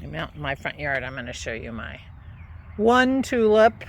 I'm out in my front yard. I'm going to show you my one tulip.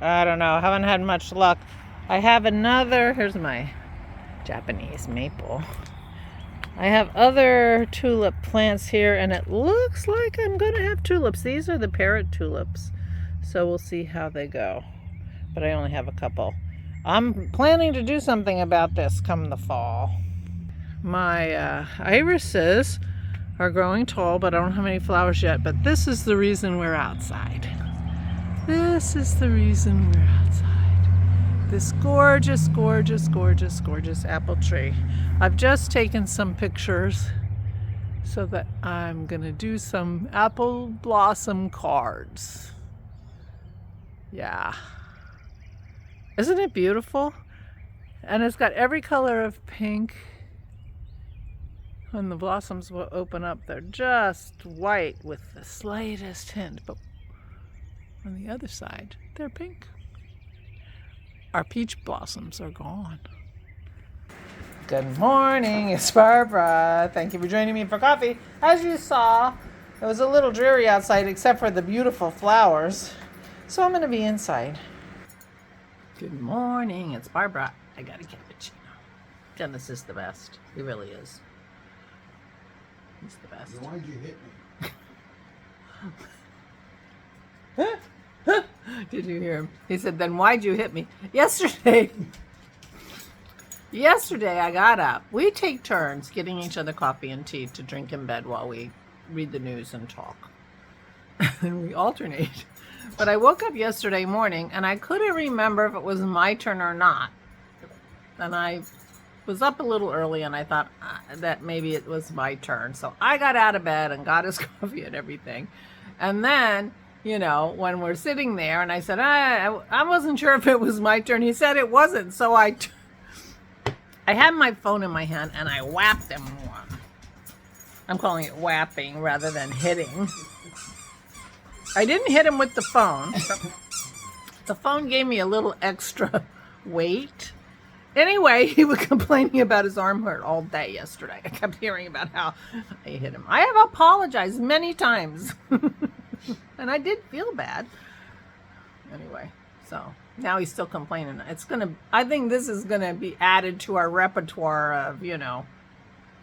I don't know. I haven't had much luck. I have another. Here's my Japanese maple. I have other tulip plants here, and it looks like I'm going to have tulips. These are the parrot tulips, so we'll see how they go. But I only have a couple. I'm planning to do something about this come the fall. My irises are growing tall, but I don't have any flowers yet. But this is the reason we're outside. This is the reason we're outside. This gorgeous, gorgeous, gorgeous, gorgeous apple tree. I've just taken some pictures so that I'm gonna do some apple blossom cards. Yeah. Isn't it beautiful? And it's got every color of pink. When the blossoms will open up, they're just white with the slightest hint, but on the other side, they're pink. Our peach blossoms are gone. Good morning, it's Barbara. Thank you for joining me for coffee. As you saw, it was a little dreary outside except for the beautiful flowers. So I'm gonna be inside. Good morning, it's Barbara. I got a cappuccino. Dennis is the best. He really is. He's the best. Why'd you hit me? Did you hear him? He said, then why'd you hit me? Yesterday I got up. We take turns getting each other coffee and tea to drink in bed while we read the news and talk. And we alternate. But I woke up yesterday morning and I couldn't remember if it was my turn or not. And I was up a little early and I thought that maybe it was my turn. So I got out of bed and got his coffee and everything. And then, you know, when we're sitting there and I said, I wasn't sure if it was my turn. He said it wasn't. So I had my phone in my hand and I whapped him one. I'm calling it whapping rather than hitting. I didn't hit him with the phone. The phone gave me a little extra weight. Anyway, he was complaining about his arm hurt all day yesterday. I kept hearing about how I hit him. I have apologized many times. And I did feel bad. Anyway, so now he's still complaining. I think this is gonna be added to our repertoire of, you know,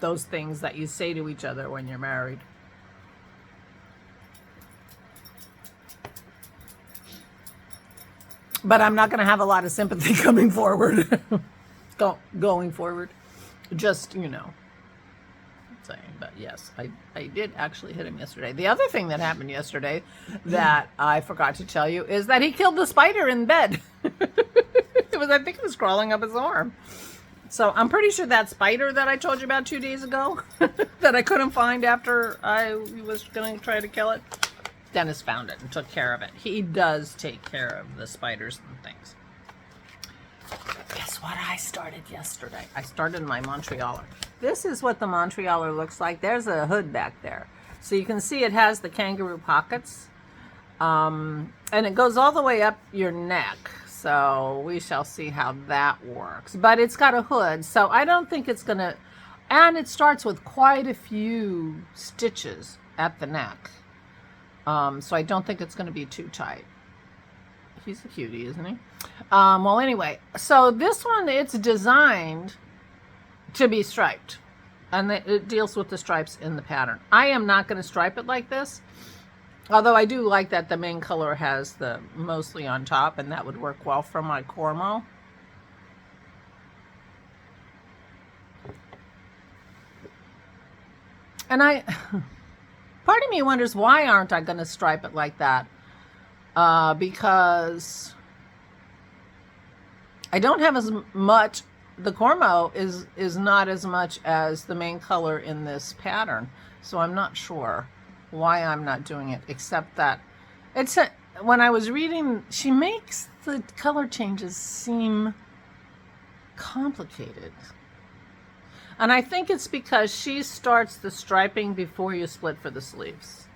those things that you say to each other when you're married. But I'm not gonna have a lot of sympathy coming forward. Going forward. Just, you know, saying. But yes, I did actually hit him yesterday. The other thing that happened yesterday that I forgot to tell you is that he killed the spider in bed. I think it was crawling up his arm. So I'm pretty sure that spider that I told you about 2 days ago that I couldn't find after I was going to try to kill it, Dennis found it and took care of it. He does take care of the spiders and things. Guess what I started yesterday? I started my Montrealer. This is what the Montrealer looks like. There's a hood back there. So you can see it has the kangaroo pockets. And it goes all the way up your neck. So we shall see how that works. But it's got a hood, so I don't think it's going to... And it starts with quite a few stitches at the neck. So I don't think it's going to be too tight. He's a cutie, isn't he? Well, anyway, so this one, it's designed to be striped. And it deals with the stripes in the pattern. I am not going to stripe it like this. Although I do like that the main color has the mostly on top. And that would work well for my cormo. And part of me wonders, why aren't I going to stripe it like that? Because I don't have as much, the cormo is not as much as the main color in this pattern. So I'm not sure why I'm not doing it, except that when I was reading, she makes the color changes seem complicated. And I think it's because she starts the striping before you split for the sleeves.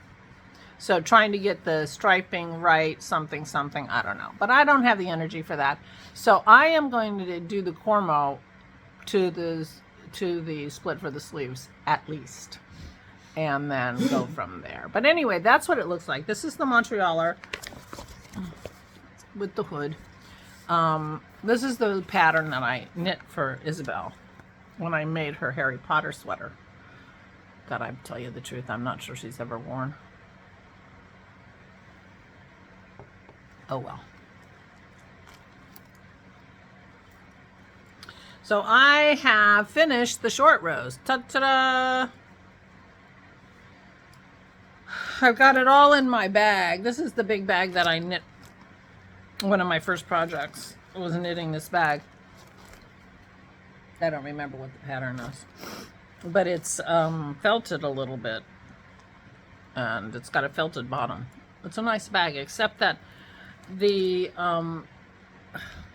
So trying to get the striping right, something, I don't know. But I don't have the energy for that. So I am going to do the cormo to the split for the sleeves at least. and then go from there. But anyway, that's what it looks like. This is the Montrealer with the hood. This is the pattern that I knit for Isabel when I made her Harry Potter sweater that, I tell you the truth, I'm not sure she's ever worn. Oh well. So I have finished the short rows. Ta-ta-da! I've got it all in my bag. This is the big bag that I knit. One of my first projects was knitting this bag. I don't remember what the pattern is. But it's felted a little bit. And it's got a felted bottom. It's a nice bag, except that the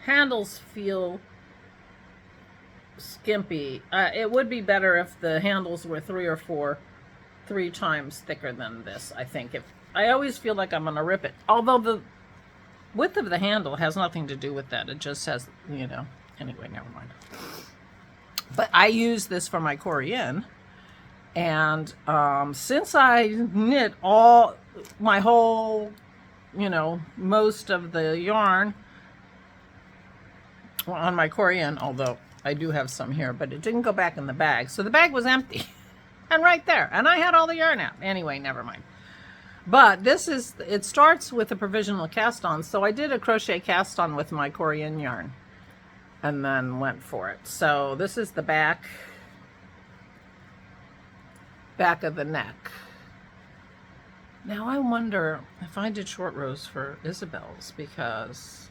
handles feel skimpy. It would be better if the handles were 3 times thicker than this, I think. I always feel like I'm going to rip it. Although the width of the handle has nothing to do with that. It just has, you know, anyway, never mind. But I use this for my Korean. And since I knit my whole, you know, most of the yarn on my Korean, although I do have some here, but it didn't go back in the bag. So the bag was empty. And right there. And I had all the yarn out. Anyway, never mind. But it starts with a provisional cast on. So I did a crochet cast on with my Korean yarn. And then went for it. So this is the back of the neck. Now I wonder if I did short rows for Isabel's, because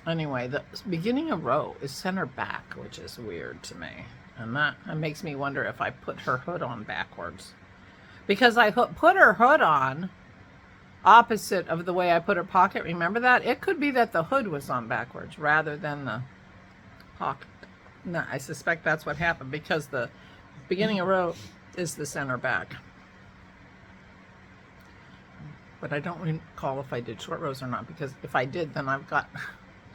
anyway, the beginning of row is center back, which is weird to me. And that makes me wonder if I put her hood on backwards. Because I put her hood on opposite of the way I put her pocket. Remember that? It could be that the hood was on backwards rather than the pocket. No, I suspect that's what happened, because the beginning of row is the center back. But I don't recall if I did short rows or not, because if I did, then I've got...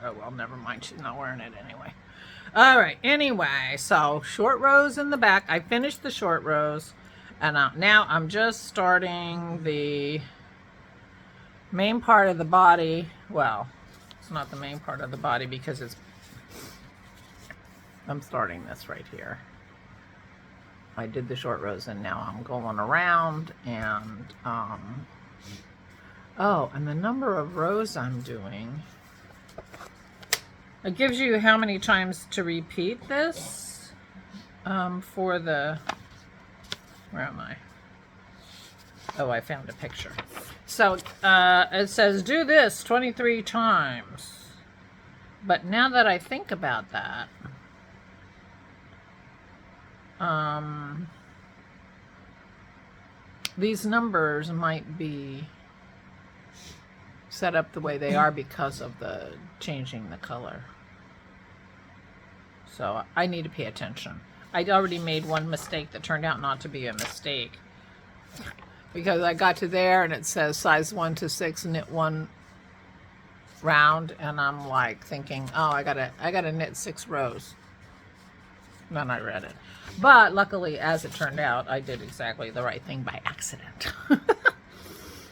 Oh, well, never mind. She's not wearing it anyway. All right. Anyway, so short rows in the back. I finished the short rows. And now I'm just starting the main part of the body. Well, it's not the main part of the body because I'm starting this right here. I did the short rows and now I'm going around and, oh, and the number of rows I'm doing, it gives you how many times to repeat this, for the, where am I? Oh, I found a picture. So, it says do this 23 times. But now that I think about that, these numbers might be set up the way they are because of the changing the color. So I need to pay attention. I'd already made one mistake that turned out not to be a mistake, because I got to there and it says size 1 to 6, knit 1 round, and I'm like thinking, oh, I gotta knit 6 rows. Then I read it. But luckily, as it turned out, I did exactly the right thing by accident.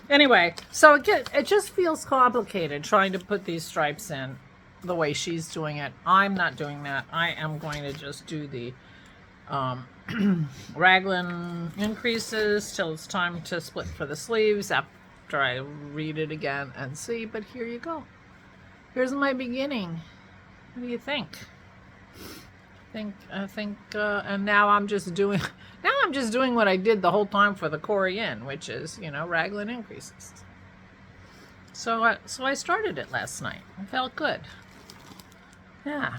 Anyway, so it just feels complicated trying to put these stripes in the way she's doing it. I'm not doing that. I am going to just do the raglan increases till it's time to split for the sleeves after I read it again and see. But here you go. Here's my beginning. What do you think? I think, and now I'm just doing what I did the whole time for the Korean, which is, you know, raglan increases. So I started it last night. It felt good. Yeah.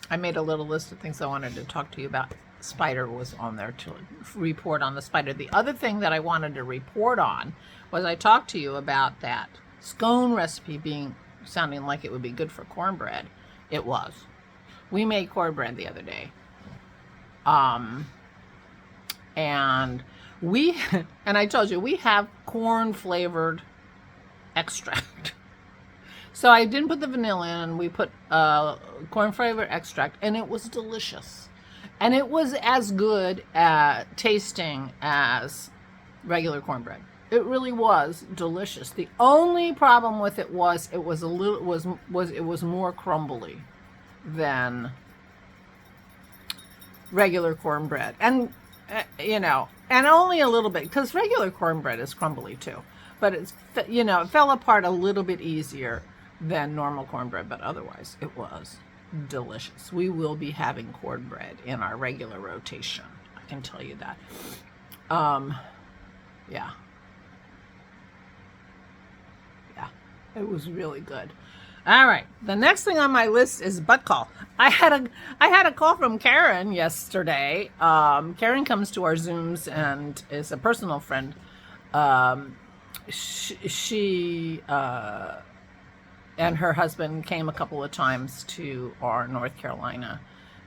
I made a little list of things I wanted to talk to you about. Spider was on there to report on the spider. The other thing that I wanted to report on was I talked to you about that scone recipe sounding like it would be good for cornbread. It was. We made cornbread the other day. And I told you, we have corn flavored extract. So I didn't put the vanilla in. We put corn flavor extract, and it was delicious. And it was as good at tasting as regular cornbread. It really was delicious. The only problem with it was it was more crumbly than regular cornbread, and and only a little bit, because regular cornbread is crumbly too. But it's it fell apart a little bit easier than normal cornbread, but otherwise it was delicious. We will be having cornbread in our regular rotation. I can tell you that. Yeah. It was really good. All right. The next thing on my list is butt call. I had a call from Karen yesterday. Karen comes to our Zooms and is a personal friend. She and her husband came a couple of times to our North Carolina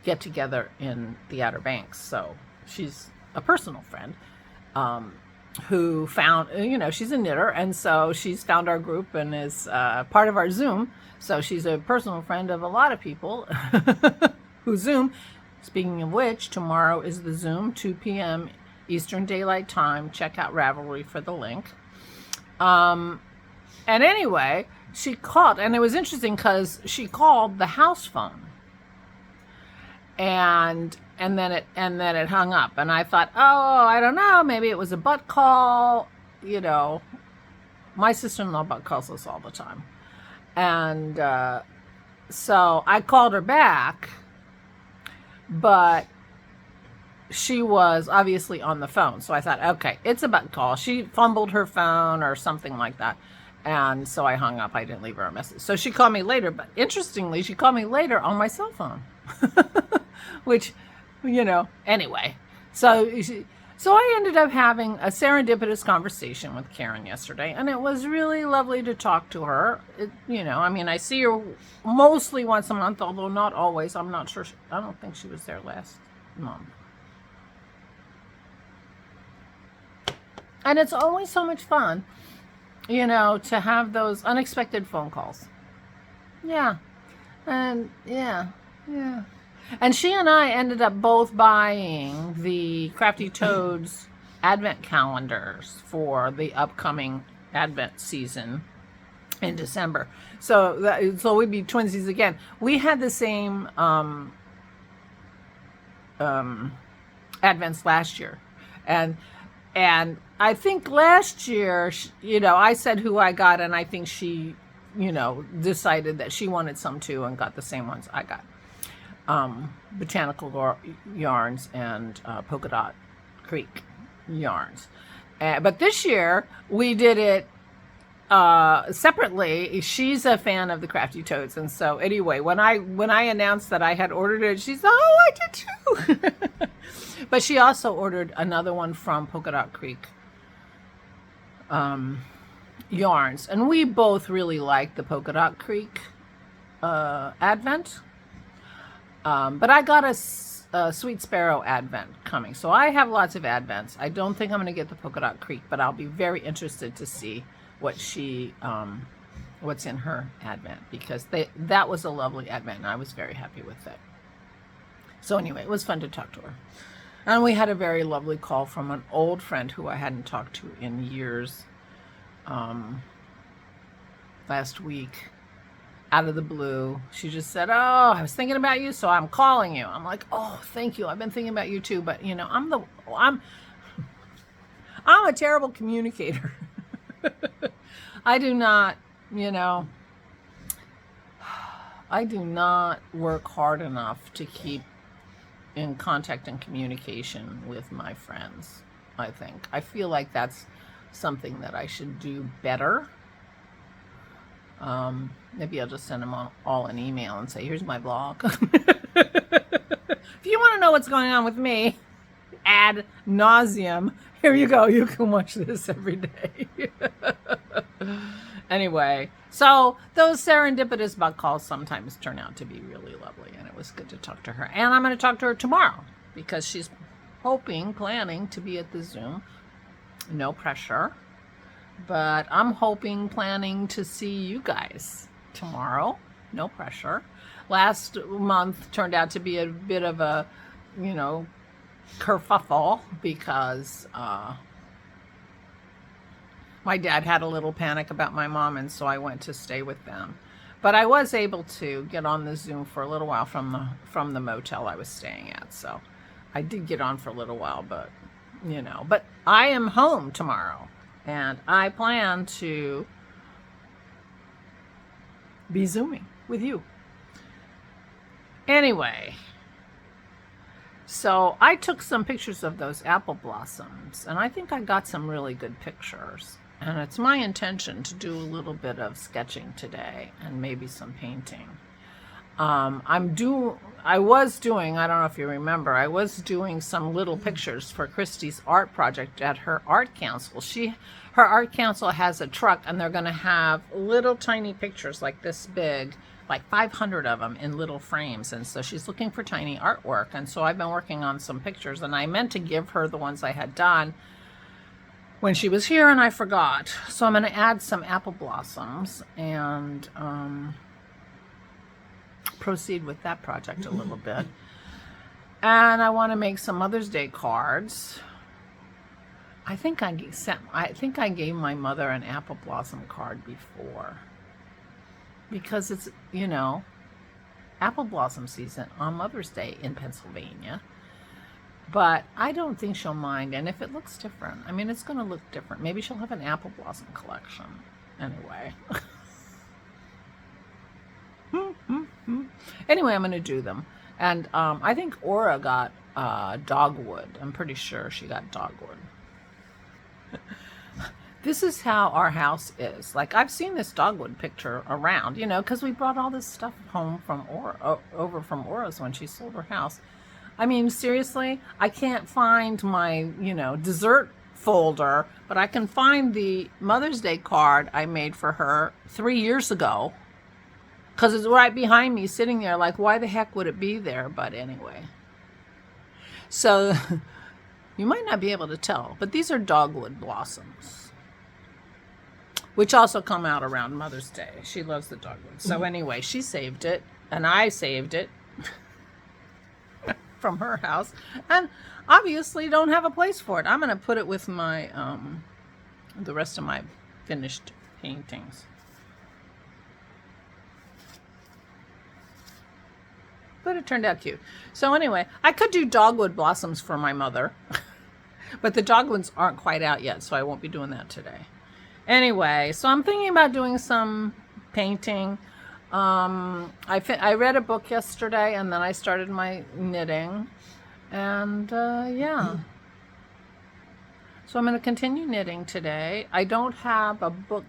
get together in the Outer Banks. So she's a personal friend. Who found, she's a knitter, and so she's found our group and is part of our Zoom. So she's a personal friend of a lot of people who Zoom. Speaking of which, tomorrow is the Zoom, 2 p.m. Eastern Daylight Time. Check out Ravelry for the link. And anyway, she called, and it was interesting because she called the house phone. And then it hung up, and I thought, oh, I don't know, maybe it was a butt call. My sister-in-law butt calls us all the time, and so I called her back, but she was obviously on the phone. So I thought, okay, it's a butt call. She fumbled her phone or something like that, and so I hung up. I didn't leave her a message. So she called me later, but interestingly, she called me later on my cell phone. Which, anyway. So I ended up having a serendipitous conversation with Karen yesterday, and it was really lovely to talk to her. I see her mostly once a month, although not always. I'm not sure. I don't think she was there last month. And it's always so much fun, to have those unexpected phone calls. Yeah. And yeah. And she and I ended up both buying the Crafty Toads Advent calendars for the upcoming Advent season in December. So we'd be twinsies again. We had the same Advents last year, and I think last year, I said who I got, and I think she, decided that she wanted some too and got the same ones I got. Botanical yarns and Polka Dot Creek yarns. But this year we did it separately. She's a fan of the Crafty Toads, and so anyway, when I announced that I had ordered it, she said, "Oh, I did too." But she also ordered another one from Polka Dot Creek yarns, and we both really like the Polka Dot Creek Advent. But I got a Sweet Sparrow Advent coming. So I have lots of Advents. I don't think I'm going to get the Polka Dot Creek, but I'll be very interested to see what what's in her Advent, because that was a lovely Advent, and I was very happy with it. So anyway, it was fun to talk to her. And we had a very lovely call from an old friend who I hadn't talked to in years last week. Out of the blue, she just said, "Oh, I was thinking about you, so I'm calling you." I'm like, "Oh, thank you. I've been thinking about you too, but I'm a terrible communicator." I do not work hard enough to keep in contact and communication with my friends. I feel like that's something that I should do better. Maybe I'll just send them all an email and say, "Here's my blog." If you want to know what's going on with me ad nauseum, here you go. You can watch this every day. Anyway, so those serendipitous bug calls sometimes turn out to be really lovely, and it was good to talk to her. And I'm going to talk to her tomorrow because she's planning to be at the Zoom. No pressure. But I'm planning to see you guys tomorrow. No pressure. Last month turned out to be a bit of a, kerfuffle because my dad had a little panic about my mom, and so I went to stay with them. But I was able to get on the Zoom for a little while from the motel I was staying at. So I did get on for a little while, but but I am home tomorrow, and I plan to be Zooming with you. Anyway, so I took some pictures of those apple blossoms, and I think I got some really good pictures. And it's my intention to do a little bit of sketching today and maybe some painting. I was doing, I don't know if you remember, I was doing some little pictures for Christy's art project at her art council. Her art council has a truck, and they're going to have little tiny pictures like this big, like 500 of them in little frames. And so she's looking for tiny artwork. And so I've been working on some pictures, and I meant to give her the ones I had done when she was here, and I forgot. So I'm going to add some apple blossoms and proceed with that project a little bit. And I want to make some Mother's Day cards. I think I gave my mother an apple blossom card before, because it's, apple blossom season on Mother's Day in Pennsylvania. But I don't think she'll mind. And if it looks different, I mean, it's going to look different. Maybe she'll have an apple blossom collection. Anyway. Anyway, I'm going to do them. And I think Aura got dogwood. I'm pretty sure she got dogwood. This is how our house is. Like, I've seen this dogwood picture around, because we brought all this stuff home from over from Aura's when she sold her house. I mean, seriously, I can't find my, dessert folder, but I can find the Mother's Day card I made for her 3 years ago, because it's right behind me sitting there. Like, why the heck would it be there? But anyway. So, you might not be able to tell, but these are dogwood blossoms, which also come out around Mother's Day. She loves the dogwood. So anyway, she saved it, and I saved it from her house, and obviously don't have a place for it. I'm going to put it with my the rest of my finished paintings. But it turned out cute. So anyway, I could do dogwood blossoms for my mother, but the dogwoods aren't quite out yet, so I won't be doing that today. Anyway, so I'm thinking about doing some painting. I read a book yesterday, and then I started my knitting, and yeah. So I'm going to continue knitting today. I don't have a book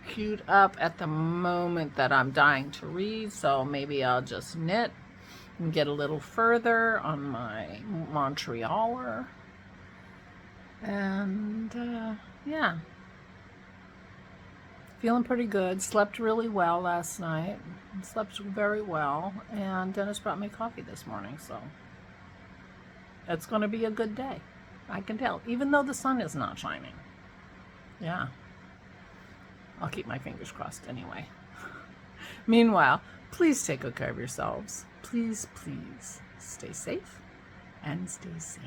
queued up at the moment that I'm dying to read, so maybe I'll just knit and get a little further on my Montrealer. And yeah. Feeling pretty good. Slept really well last night. Slept very well. And Dennis brought me coffee this morning, so it's going to be a good day. I can tell, even though the sun is not shining. Yeah. I'll keep my fingers crossed anyway. Meanwhile, please take good care of yourselves. Please, please stay safe and stay sane.